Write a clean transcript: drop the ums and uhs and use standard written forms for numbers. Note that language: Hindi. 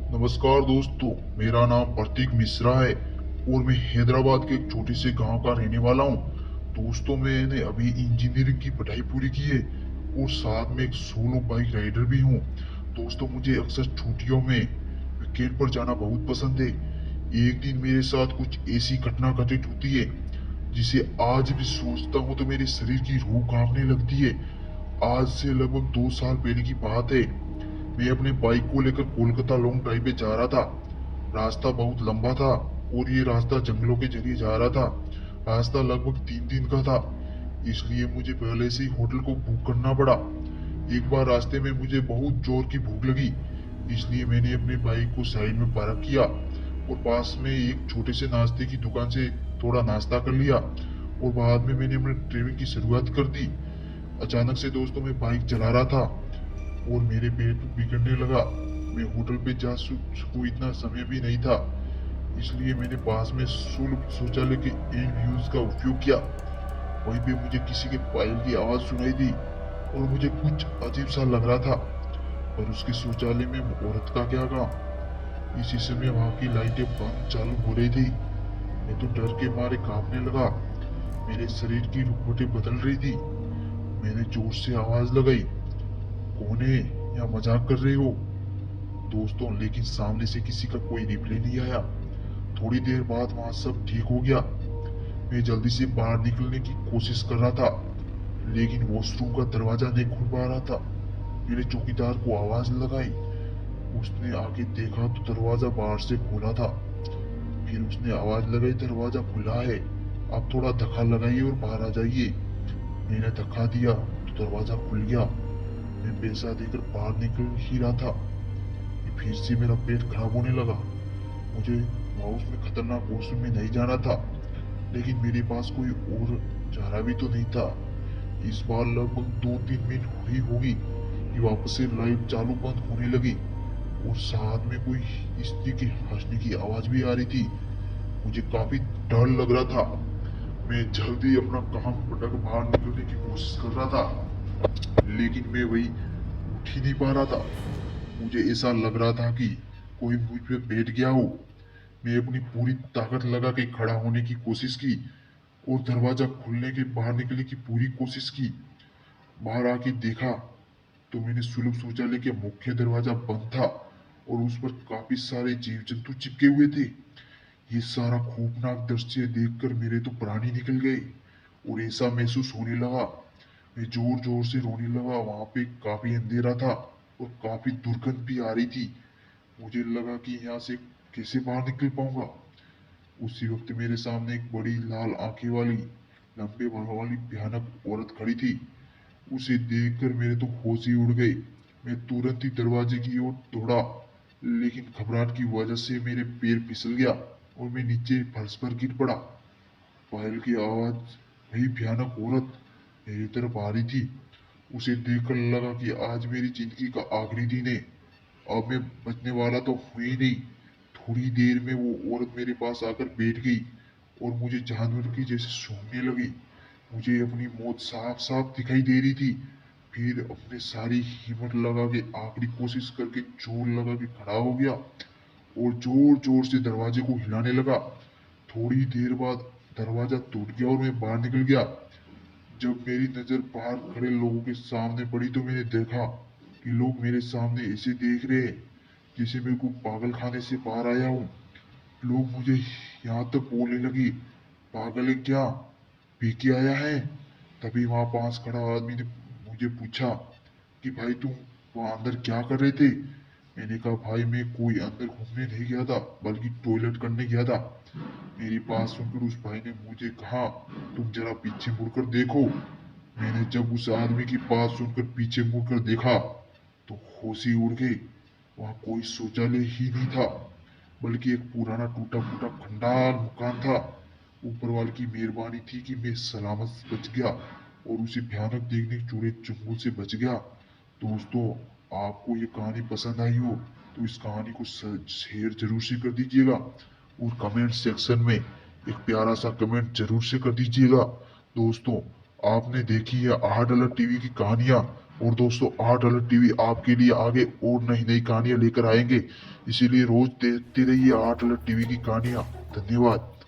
नमस्कार दोस्तों, मेरा नाम प्रतीक मिश्रा है और मैं हैदराबाद के एक छोटे से गांव का रहने वाला हूं। दोस्तों, मैंने अभी इंजीनियरिंग की पढ़ाई पूरी की है और साथ में एक सोलो बाइक राइडर भी हूं। दोस्तों, मुझे अक्सर छुट्टियों में वीकेंड पर जाना बहुत पसंद है। एक दिन मेरे साथ कुछ ऐसी घटना घटित होती है जिसे आज भी सोचता हूं तो मेरे शरीर की रूह कांपने लगती है। आज से लगभग 2 साल पहले की बात है। मैं अपने बाइक को लेकर कोलकाता लॉन्ग ड्राइव पे जा रहा था। रास्ता बहुत लंबा था और ये रास्ता जंगलों के जरिए जा रहा था। रास्ता लगभग 3 दिन का था, इसलिए मुझे पहले से ही होटल को बुक करना पड़ा। एक बार रास्ते में मुझे बहुत जोर की भूख लगी, इसलिए मैंने अपने बाइक को साइड में पार्क किया और पास में एक छोटे से नाश्ते की दुकान से थोड़ा नाश्ता कर लिया और बाद में मैंने अपनी ड्राइविंग की शुरुआत कर दी। अचानक से दोस्तों, मैं बाइक चला रहा था और मेरे पेट बिगड़ने लगा। मैं होटल पे जा सकूं इतना समय भी नहीं था, इसलिए मैंने पास में सुलभ शौचालय के एंड यूज का उपयोग किया। वहीं पे मुझे किसी के पायल की आवाज सुनाई दी और मुझे कुछ अजीब सा लग रहा था, पर उसके शौचालय में औरत का क्या काम। इसी समय वहां की लाइटें बंद चालू हो रही थी। मैं तो डर के मारे कांपने लगा। मेरे शरीर की रुपटें बदल रही थी। मैंने जोर से आवाज लगाई, कौन है, या मजाक कर रहे हो दोस्तों? लेकिन सामने से किसी का कोई रिप्लाई नहीं आया। थोड़ी देर बाद वहां सब ठीक हो गया। मैं जल्दी से बाहर निकलने की कोशिश कर रहा था, लेकिन वॉशरूम का दरवाजा नहीं खुल पा रहा था। मैंने चौकीदार को आवाज लगाई। उसने आके देखा तो दरवाजा बाहर से खोला था। फिर उसने आवाज लगाई, दरवाजा खुला है, आप थोड़ा धक्का लगाइए और बाहर आ जाइए। मैंने धक्का दिया तो दरवाजा खुल गया। मैं पैसा देकर बाहर निकल ही रहा था कि फिर से मेरा पेट खराब होने लगा। मुझे हाउस में खतरनाक वॉशरूम में नहीं जाना था, लेकिन मेरे पास कोई और चारा भी तो नहीं था। इस बार लगभग 2-3 मिनट हुई होगी कि वापस से लाइट चालू बंद होने लगी और साथ में कोई स्त्री के हंसने की आवाज भी आ रही थी। मुझे काफी डर लग रहा था। मैं जल्दी अपना काम पटक बाहर निकलने की कोशिश कर रहा था, लेकिन मैं वही उठ ही नहीं पा रहा था। मुझे ऐसा लग रहा था कि कोई मुझ पे बैठ गया हो। मैं अपनी पूरी ताकत लगा के खड़ा होने की कोशिश की और दरवाजा खुलने के बाहर निकलने की पूरी कोशिश की। बाहर आके देखा तो मैंने सुलभ शौचालय के मुख्य दरवाजा बंद था और उस पर काफी सारे जीव जंतु चिपके हुए थे। ये सारा खौफनाक दृश्य देखकर मेरे तो प्राण ही निकल गए और ऐसा महसूस होने लगा। मैं जोर जोर से रोने लगा। वहां पे काफी अंधेरा था और काफी दुर्गंध भी आ रही थी। मुझे लगा कि यहाँ से कैसे बाहर निकल पाऊंगा। उसी वक्त मेरे सामने एक बड़ी लाल आंखें वाली, लंबे बालों वाली भयानक औरत खड़ी थी। उसे देखकर मेरे तो होश ही उड़ गए। मैं तुरंत ही दरवाजे की ओर दौड़ा, लेकिन घबराहट की वजह से मेरे पैर फिसल गया और मैं नीचे फर्श पर गिर पड़ा। पायल की आवाज, वही भयानक औरत मेरी तरफ आ रही थी। उसे देखकर लगा कि आज मेरी जिंदगी का आखिरी दिन है। अब मैं बचने वाला तो हूं ही नहीं। थोड़ी देर में वो औरत मेरे पास आकर बैठ गई और मुझे जानवर की जैसे सूंघने लगी। मुझे अपनी मौत साफ साफ दिखाई दे रही थी। फिर अपने सारी हिम्मत लगा के आखिरी कोशिश करके जोर लगा के खड़ा हो गया और जोर जोर से दरवाजे को हिलाने लगा। थोड़ी देर बाद दरवाजा टूट गया और मैं बाहर निकल गया। जब मेरी नजर बाहर खड़े लोगों के सामने पड़ी तो मैंने देखा कि लोग मेरे सामने ऐसे देख रहे हैं जैसे मैं कोई पागल खाने से बाहर आया हूँ। लोग मुझे यहाँ तक बोलने लगे, पागल है क्या, पी के आया है? तभी वहां पास खड़ा आदमी ने मुझे पूछा कि भाई तुम वहां अंदर क्या कर रहे थे? मैंने कहा भाई मैं कोई अंदर घूमने नहीं गया था, बल्कि टॉयलेट करने गया था। मेरी बात सुनकर उस भाई ने मुझे कहा, तुम जरा पीछे मुड़कर देखो। मैंने जब उस आदमी की बात सुनकर पीछे मुड़कर देखा तो होश ही उड़ गई। वहां कोई शौचालय ही नहीं था, बल्कि एक पुराना टूटा फूटा खंडार मकान था। ऊपर वाले की मेहरबानी थी कि मैं सलामत बच गया और उसे भयानक देखने जुड़े चंगुल से बच गया। दोस्तों, आपको ये कहानी पसंद आई हो तो इस कहानी को शेयर जरूर से कर दीजिएगा और कमेंट सेक्शन में एक प्यारा सा कमेंट जरूर से कर दीजिएगा। दोस्तों, आपने देखी है आहट अलर्ट टीवी की कहानियां, और दोस्तों, आर्ट अलर्ट टीवी आपके लिए आगे और नई नई कहानियां लेकर आएंगे। इसीलिए रोज देखते रहिए आर्ट अलर्ट टीवी की कहानियां। धन्यवाद।